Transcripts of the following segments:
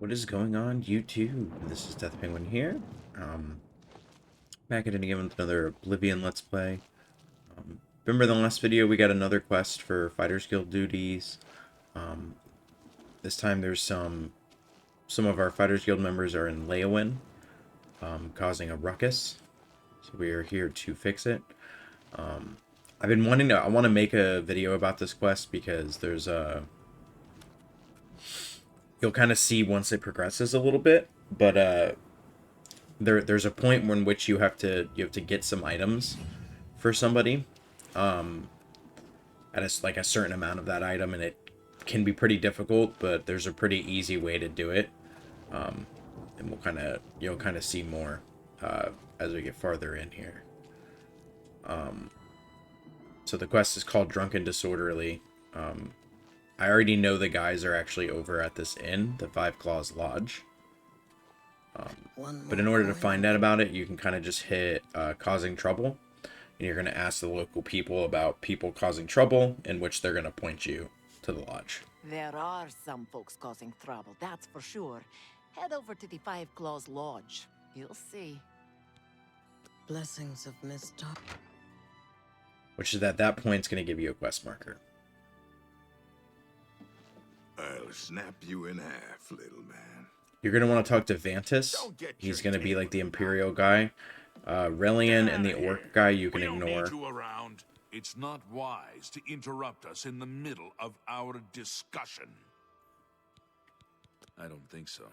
What is going on, YouTube? This is Death Penguin here. Back at it again with another Oblivion Let's Play. Remember the last video we got another quest for Fighters Guild duties. This time there's some of our Fighters Guild members are in Leowin, causing a ruckus. So we are here to fix it. I've been wanting to, I want to make a video about this quest because there's a, you'll kind of see once it progresses a little bit, but there's a point in which you have to get some items for somebody, at like a certain amount of that item, and it can be pretty difficult, but there's a pretty easy way to do it, and you'll kind of see more as we get farther in here. So the quest is called Drunk and Disorderly. I already know the guys are actually over at this inn, the Five Claws Lodge. But in order to find out about it, you can kind of just hit causing trouble. And you're going to ask the local people about people causing trouble, in which they're going to point you to the lodge. There are some folks causing trouble, that's for sure. Head over to the Five Claws Lodge. You'll see. Blessings of Mistop. Which is at that point, it's going to give you a quest marker. I'll snap you in half, little man. You're going to want to talk to Vantis. He's going to be like the Imperial guy. Relian and the Orc guy you can ignore. Don't need you around. It's not wise to interrupt us in the middle of our discussion. I don't think so.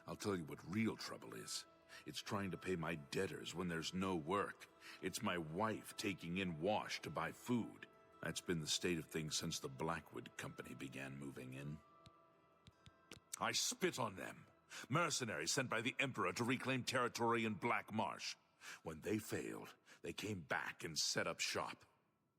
I'll tell you what real trouble is. It's trying to pay my debtors when there's no work. It's my wife taking in wash to buy food. That's been the state of things since the Blackwood Company began moving in. I spit on them. Mercenaries sent by the Emperor to reclaim territory in Black Marsh. When they failed, they came back and set up shop.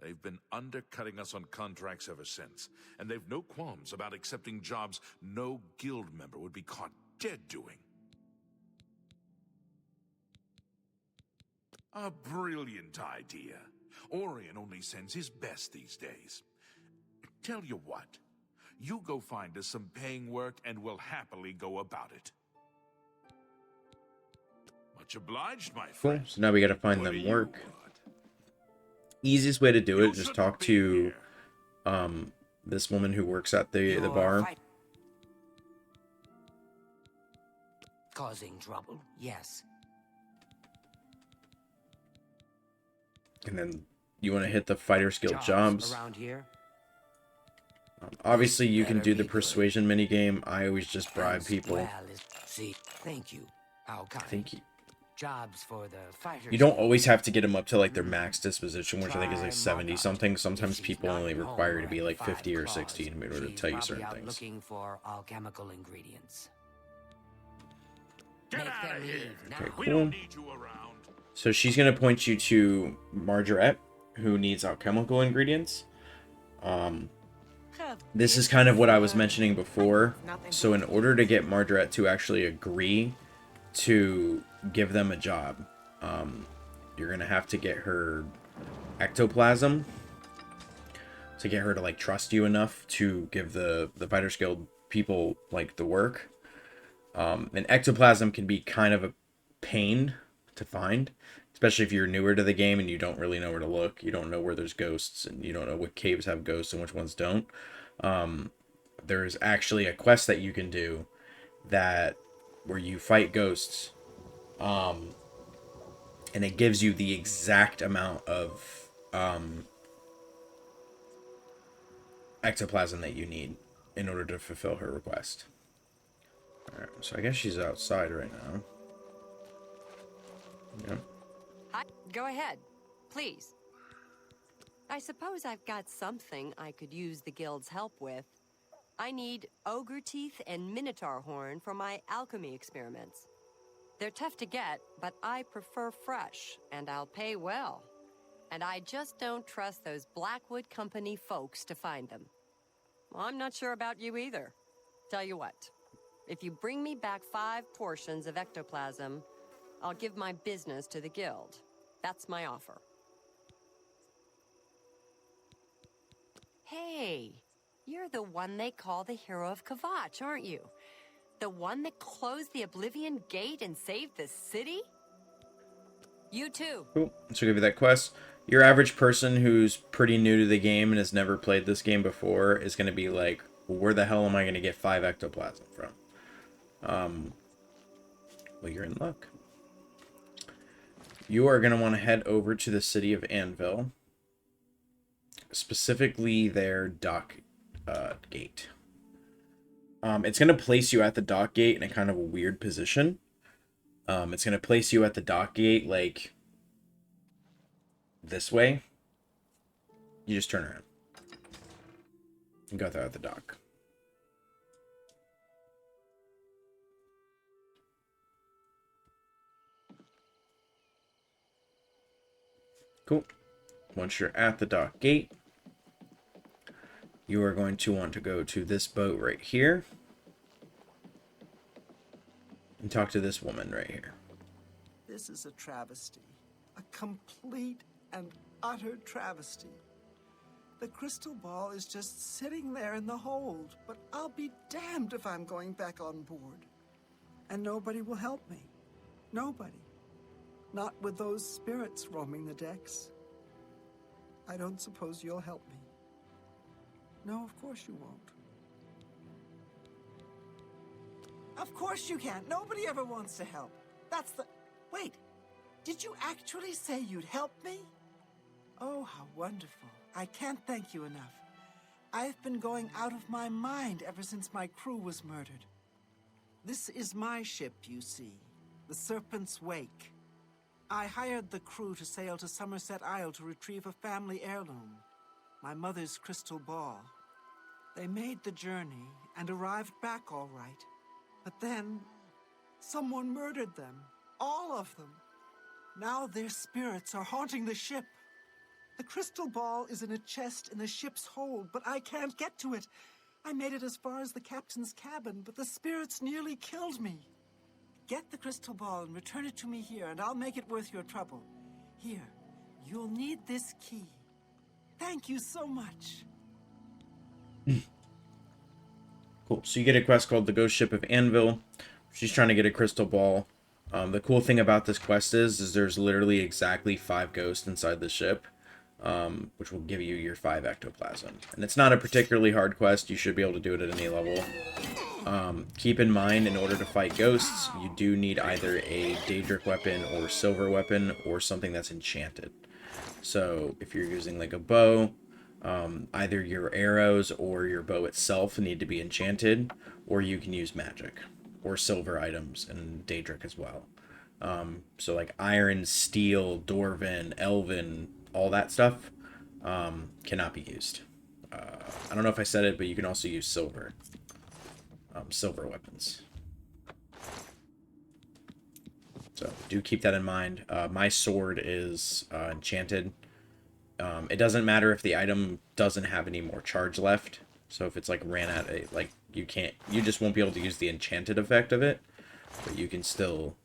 They've been undercutting us on contracts ever since, and they've no qualms about accepting jobs no guild member would be caught dead doing. A brilliant idea. Orion only sends his best these days. Tell you what, you go find us some paying work and we'll happily go about it. Much obliged, my Cool. friend. So now we got to find them work. Easiest way to do it, just talk to this woman who works at the bar. Causing trouble, yes. And then you want to hit the Fighters Guild jobs. Around here. Obviously, you can do the persuasion minigame. I always just bribe people. Well, see, thank you. How kind. Thank you. Jobs for the fighters. You don't always have to get them up to like their max disposition, which I think is like 70 something. Sometimes people only require you to be like 50 or 60 in order to tell you certain things. Looking for alchemical ingredients. Get Make out them of here. leave now. Okay, We cool. don't need you around. So she's going to point you to Margaret, who needs alchemical ingredients. This is kind of what I was mentioning before. So in order to get Margaret to actually agree to give them a job, you're going to have to get her ectoplasm to get her to like trust you enough to give the Fighters Guild people like the work. And ectoplasm can be kind of a pain to find, especially if you're newer to the game and you don't really know where to look. You don't know where there's ghosts, and you don't know what caves have ghosts and which ones don't. There's actually a quest that you can do where you fight ghosts, and it gives you the exact amount of ectoplasm that you need in order to fulfill her request. Alright, so I guess she's outside right now. Yeah. Hi, go ahead, please. I suppose I've got something I could use the guild's help with. I need ogre teeth and minotaur horn for my alchemy experiments. They're tough to get, but I prefer fresh, and I'll pay well. And I just don't trust those Blackwood Company folks to find them. Well, I'm not sure about you either. Tell you what, if you bring me back 5 portions of ectoplasm, I'll give my business to the guild. That's my offer. Hey, you're the one they call the hero of Kvatch, aren't you? The one that closed the Oblivion gate and saved the city? You too. Cool. So give you that quest. Your average person who's pretty new to the game and has never played this game before is going to be like, well, where the hell am I going to get 5 ectoplasm from? Well, you're in luck. You are going to want to head over to the city of Anvil. Specifically their dock gate. It's going to place you at the dock gate in a kind of a weird position. It's going to place you at the dock gate, like, this way. You just turn around. And go there at the dock. Cool. Once you're at the dock gate, you are going to want to go to this boat right here. And talk to this woman right here. This is a travesty. A complete and utter travesty. The crystal ball is just sitting there in the hold, but I'll be damned if I'm going back on board. And nobody will help me. Nobody. Not with those spirits roaming the decks. I don't suppose you'll help me. No, of course you won't. Of course you can't. Nobody ever wants to help. That's the... Wait, did you actually say you'd help me? Oh, how wonderful. I can't thank you enough. I've been going out of my mind ever since my crew was murdered. This is my ship, you see. The Serpent's Wake. I hired the crew to sail to Somerset Isle to retrieve a family heirloom. My mother's crystal ball. They made the journey and arrived back all right. But then, someone murdered them. All of them. Now their spirits are haunting the ship. The crystal ball is in a chest in the ship's hold, but I can't get to it. I made it as far as the captain's cabin, but the spirits nearly killed me. Get the crystal ball and return it to me here, and I'll make it worth your trouble. Here, you'll need this key. Thank you so much. Cool. So you get a quest called the Ghost Ship of Anvil. She's trying to get a crystal ball. The cool thing about this quest is there's literally exactly 5 ghosts inside the ship, which will give you your 5 ectoplasm. And it's not a particularly hard quest. You should be able to do it at any level. Keep in mind, in order to fight ghosts, you do need either a Daedric weapon or silver weapon or something that's enchanted. So if you're using like a bow, either your arrows or your bow itself need to be enchanted, or you can use magic or silver items and Daedric as well. So like iron, steel, dwarven, elven, all that stuff cannot be used. I don't know if I said it, but you can also use silver. Silver weapons. So do keep that in mind. My sword is enchanted. It doesn't matter if the item doesn't have any more charge left. So if it's like ran out, like you just won't be able to use the enchanted effect of it. But you can still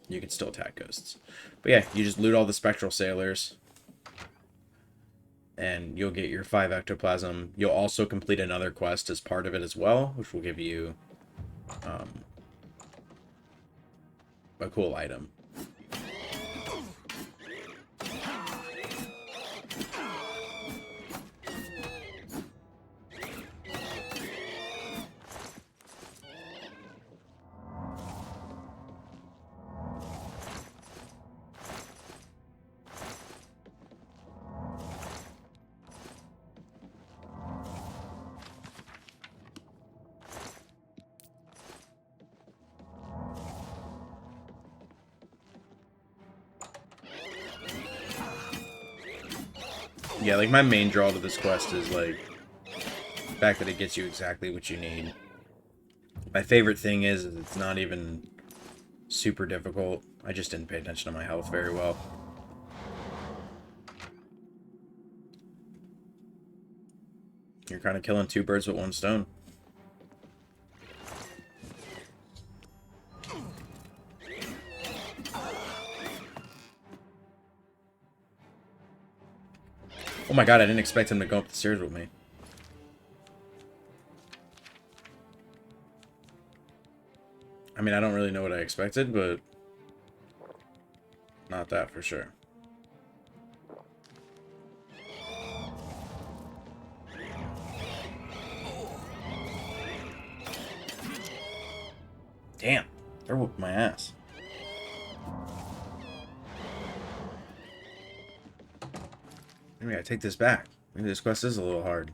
attack ghosts. But yeah, you just loot all the spectral sailors. And you'll get your 5 ectoplasm. You'll also complete another quest as part of it as well, which will give you a cool item. Yeah, like, my main draw to this quest is, like, the fact that it gets you exactly what you need. My favorite thing is it's not even super difficult. I just didn't pay attention to my health very well. You're kind of killing 2 birds with 1 stone. Oh my god, I didn't expect him to go up the stairs with me. I mean, I don't really know what I expected, but not that for sure. Damn, they're whooping my ass. Maybe I take this back. Maybe this quest is a little hard.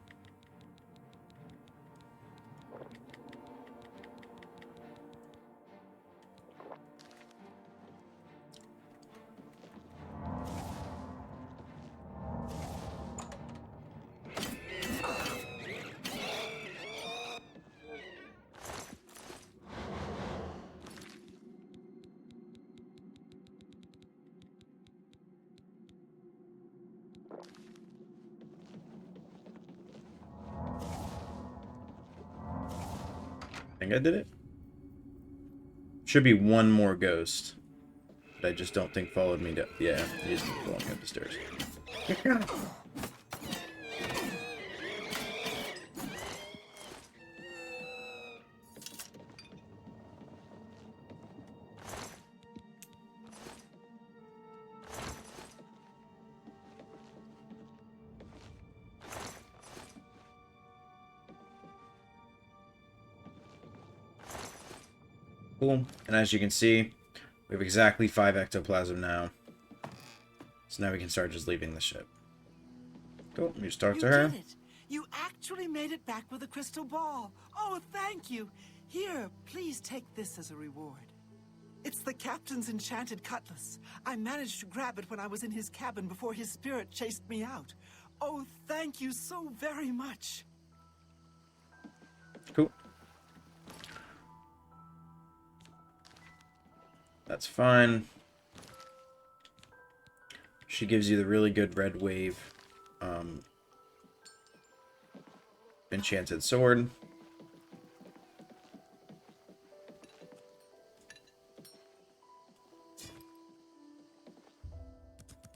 I think I did it. Should be one more ghost. But I just don't think followed me down. Yeah, he is following up the stairs. Cool. And as you can see, we have exactly 5 ectoplasm now. So now we can start just leaving the ship. Cool. You just talk to her. You did it. You actually made it back with a crystal ball. Oh, thank you. Here, please take this as a reward. It's the captain's enchanted cutlass. I managed to grab it when I was in his cabin before his spirit chased me out. Oh, thank you so very much. Cool. That's fine. She gives you the really good red wave enchanted sword.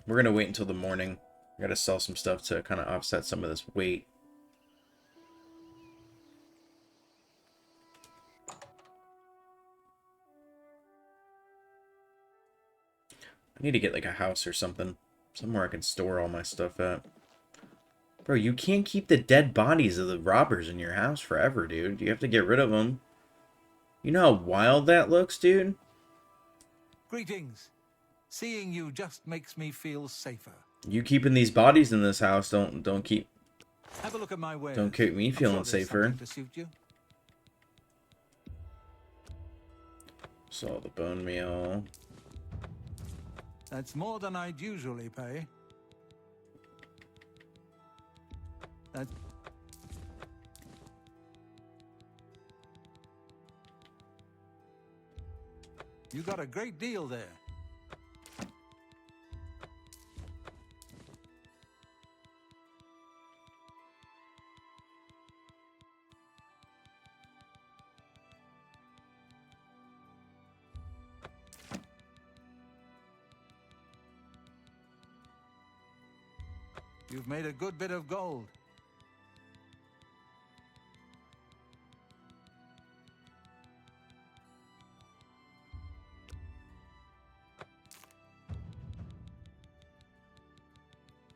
We're gonna wait until the morning. I gotta sell some stuff to kind of offset some of this weight. I need to get like a house or something. Somewhere I can store all my stuff at. Bro, you can't keep the dead bodies of the robbers in your house forever, dude. You have to get rid of them. You know how wild that looks, dude? Greetings. Seeing you just makes me feel safer. You keeping these bodies in this house don't keep Have a look at my wares. don't keep me I'm feeling sure there's safer. something to suit you. Saw the bone meal. That's more than I'd usually pay. That. You got a great deal there. You've made a good bit of gold.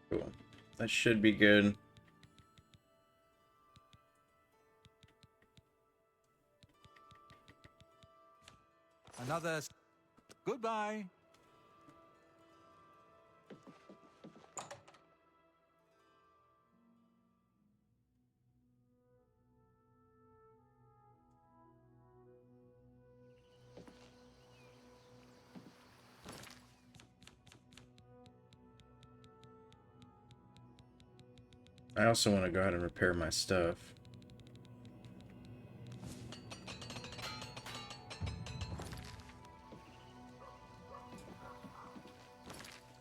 Cool. That should be good. Another. Goodbye. I also want to go ahead and repair my stuff.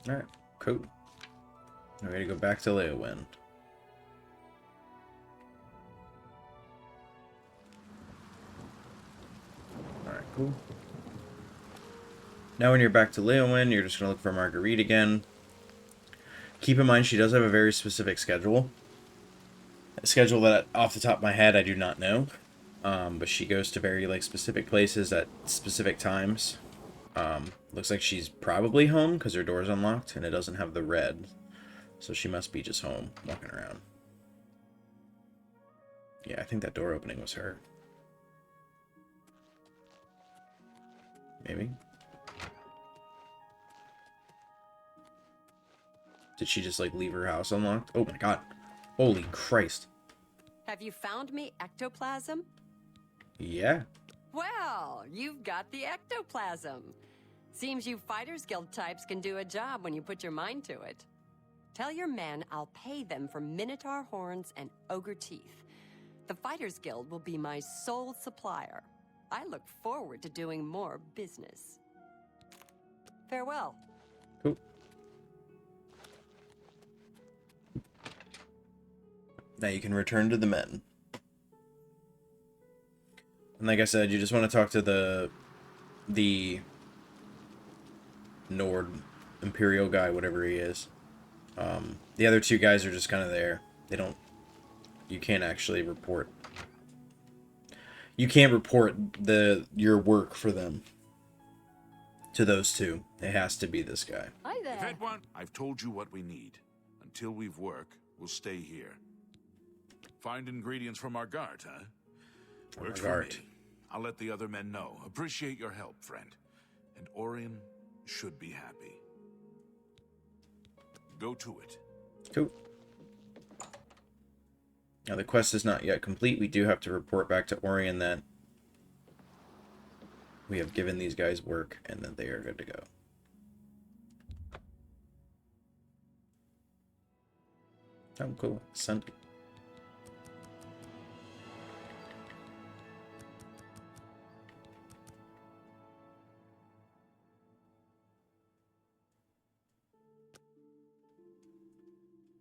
Alright, cool. I'm ready to go back to Leowind. Alright, cool. Now when you're back to Leowind, you're just going to look for Marguerite again. Keep in mind she does have a very specific schedule. A schedule that, off the top of my head, I do not know. but she goes to very like specific places at specific times. Looks like she's probably home because her door's unlocked and it doesn't have the red, so she must be just home walking around. Yeah, I think that door opening was her. Maybe. Did she just like leave her house unlocked? Oh my god. Holy Christ. Have you found me ectoplasm? Yeah. Well, you've got the ectoplasm. Seems you Fighters Guild types can do a job when you put your mind to it. Tell your men I'll pay them for Minotaur horns and ogre teeth. The Fighters Guild will be my sole supplier. I look forward to doing more business. Farewell. Cool. Now you can return to the men. And like I said, you just want to talk to the Nord Imperial guy, whatever he is. The other two guys are just kind of there. They don't... You can't actually report. You can't report your work for them to those two. It has to be this guy. Hi there. If Edwin, I've told you what we need. Until we've work, we'll stay here. Find ingredients from our guard, huh? Works for me. I'll let the other men know. Appreciate your help, friend. And Orion should be happy. Go to it. Cool. Now the quest is not yet complete. We do have to report back to Orion that we have given these guys work and that they are good to go. Oh, cool. Sunday.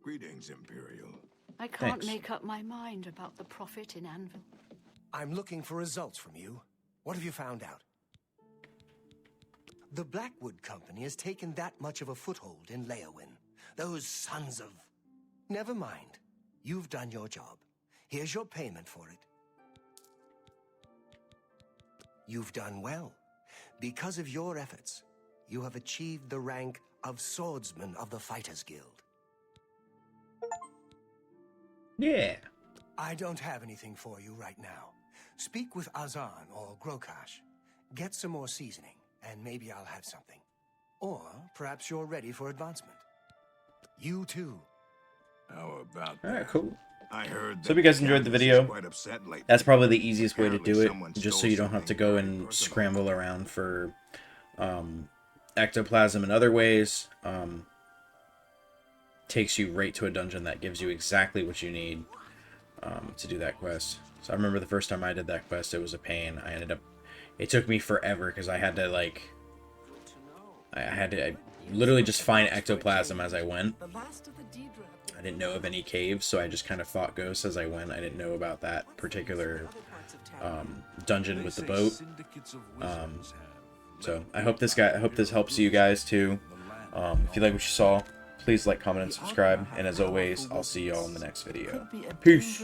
Greetings, Imperial. I can't Thanks. make up my mind about the profit in Anvil. I'm looking for results from you. What have you found out? The Blackwood Company has taken that much of a foothold in Leowin. Those sons of... Never mind. You've done your job. Here's your payment for it. You've done well. Because of your efforts, you have achieved the rank of Swordsman of the Fighters Guild. Yeah. I don't have anything for you right now. Speak with Azan or Grokash. Get some more seasoning, and maybe I'll have something. Or perhaps you're ready for advancement. You too. How about All right, that? cool. I heard So if you guys enjoyed the Candace is video, quite upset lately. that's probably the easiest way to do Apparently it, someone just so stole you don't have to something go very and personal. scramble around for ectoplasm in other ways. Takes you right to a dungeon that gives you exactly what you need to do that quest. So I remember the first time I did that quest, it was a pain. It took me forever because I had to like, I literally just find ectoplasm as I went. The last of the Deidre. I didn't know of any caves, so I just kind of fought ghosts as I went. I didn't know about that particular dungeon with the boat. So I hope this helps you guys too. If you like what you saw, please like, comment, and subscribe. And as always, I'll see y'all in the next video. Peace.